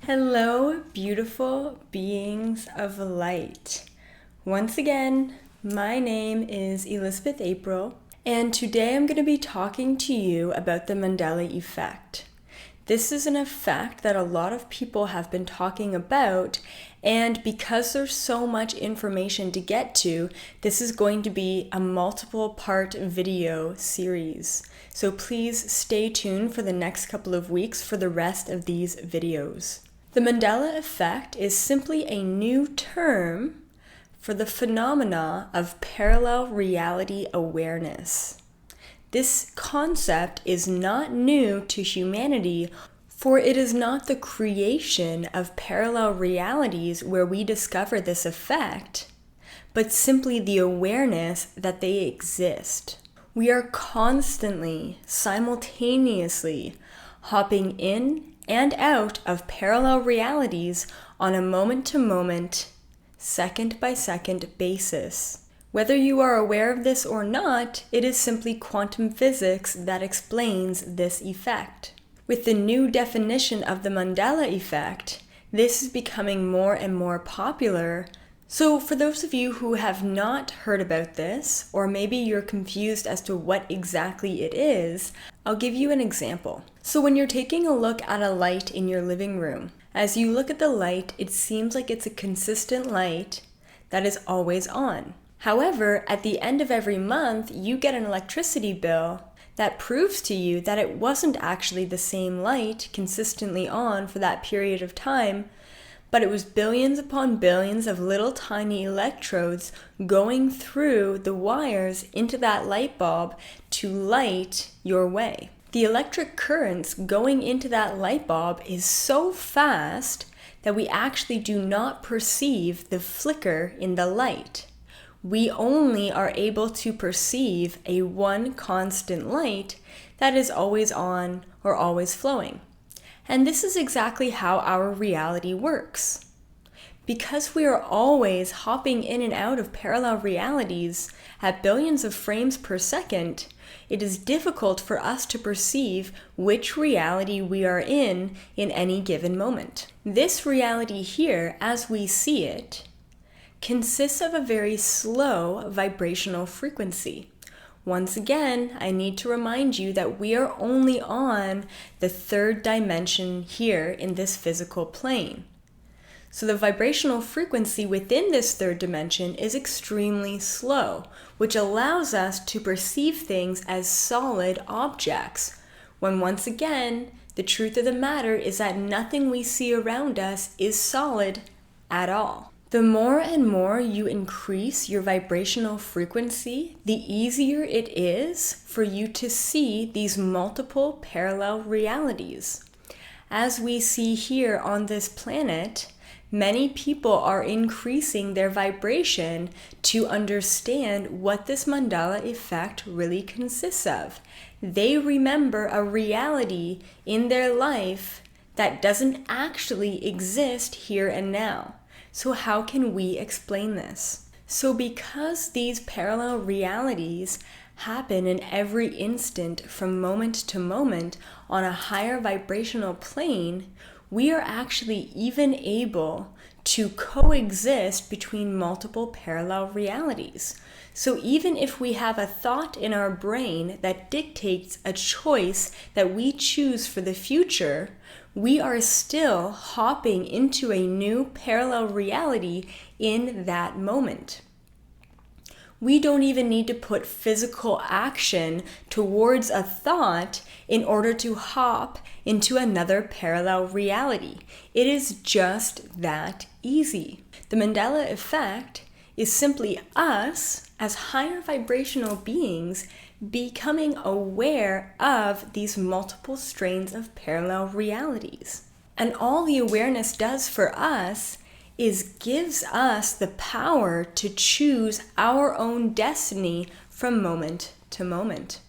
Hello, beautiful beings of light. Once again, my name is Elizabeth April, and today I'm going to be talking to you about the Mandela Effect. This is an effect that a lot of people have been talking about, and because there's so much information to get to, this is going to be a multiple-part video series. So please stay tuned for the next couple of weeks for the rest of these videos. The Mandela Effect is simply a new term for the phenomena of parallel reality awareness. This concept is not new to humanity, for it is not the creation of parallel realities where we discover this effect, but simply the awareness that they exist. We are constantly, simultaneously, hopping in and out of parallel realities on a moment-to-moment, second-by-second basis. Whether you are aware of this or not, it is simply quantum physics that explains this effect. With the new definition of the Mandela Effect, this is becoming more and more popular. So for those of you who have not heard about this, or maybe you're confused as to what exactly it is, I'll give you an example. So when you're taking a look at a light in your living room, as you look at the light, it seems like it's a consistent light that is always on. However, at the end of every month, you get an electricity bill that proves to you that it wasn't actually the same light consistently on for that period of time, but it was billions upon billions of little tiny electrodes going through the wires into that light bulb to light your way. The electric currents going into that light bulb is so fast that we actually do not perceive the flicker in the light. We only are able to perceive a one constant light that is always on or always flowing. And this is exactly how our reality works. Because we are always hopping in and out of parallel realities at billions of frames per second, it is difficult for us to perceive which reality we are in any given moment. This reality here, as we see it, consists of a very slow vibrational frequency. Once again, I need to remind you that we are only on the third dimension here in this physical plane. So the vibrational frequency within this third dimension is extremely slow, which allows us to perceive things as solid objects, when once again, the truth of the matter is that nothing we see around us is solid at all. The more and more you increase your vibrational frequency, the easier it is for you to see these multiple parallel realities. As we see here on this planet, many people are increasing their vibration to understand what this Mandela Effect really consists of. They remember a reality in their life that doesn't actually exist here and now. So how can we explain this? So because these parallel realities happen in every instant from moment to moment on a higher vibrational plane, we are actually even able to coexist between multiple parallel realities. So even if we have a thought in our brain that dictates a choice that we choose for the future, we are still hopping into a new parallel reality in that moment. We don't even need to put physical action towards a thought in order to hop into another parallel reality. It is just that easy. The Mandela Effect is simply us as higher vibrational beings becoming aware of these multiple strains of parallel realities. And all the awareness does for us is gives us the power to choose our own destiny from moment to moment.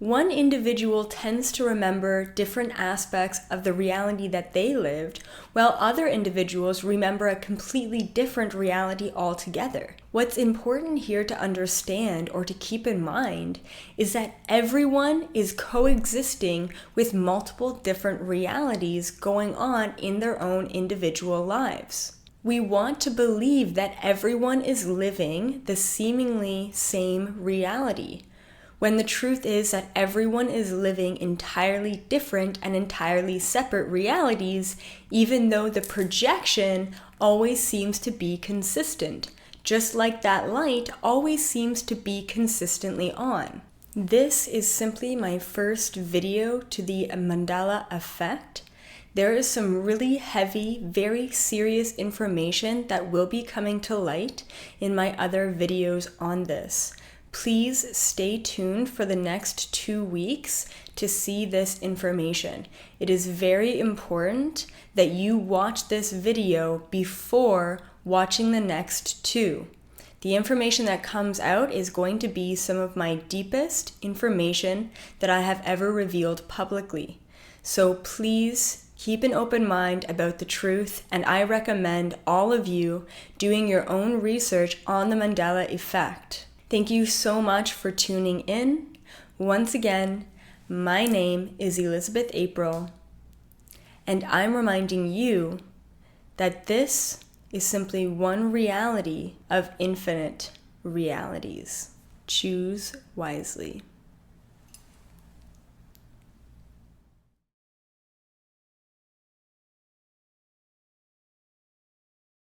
one individual tends to remember different aspects of the reality that they lived, while other individuals remember a completely different reality altogether. What's important here to understand or to keep in mind is that everyone is coexisting with multiple different realities going on in their own individual lives. We want to believe that everyone is living the seemingly same reality, when the truth is that everyone is living entirely different and entirely separate realities, even though the projection always seems to be consistent, just like that light always seems to be consistently on. This is simply my first video to the Mandela Effect. There is some really heavy, very serious information that will be coming to light in my other videos on this. Please stay tuned for the next 2 weeks to see this information. It is very important that you watch this video before watching the next 2. The information that comes out is going to be some of my deepest information that I have ever revealed publicly. So please keep an open mind about the truth, and I recommend all of you doing your own research on the Mandela Effect. Thank you so much for tuning in. Once again, my name is Elizabeth April, and I'm reminding you that this is simply one reality of infinite realities. Choose wisely.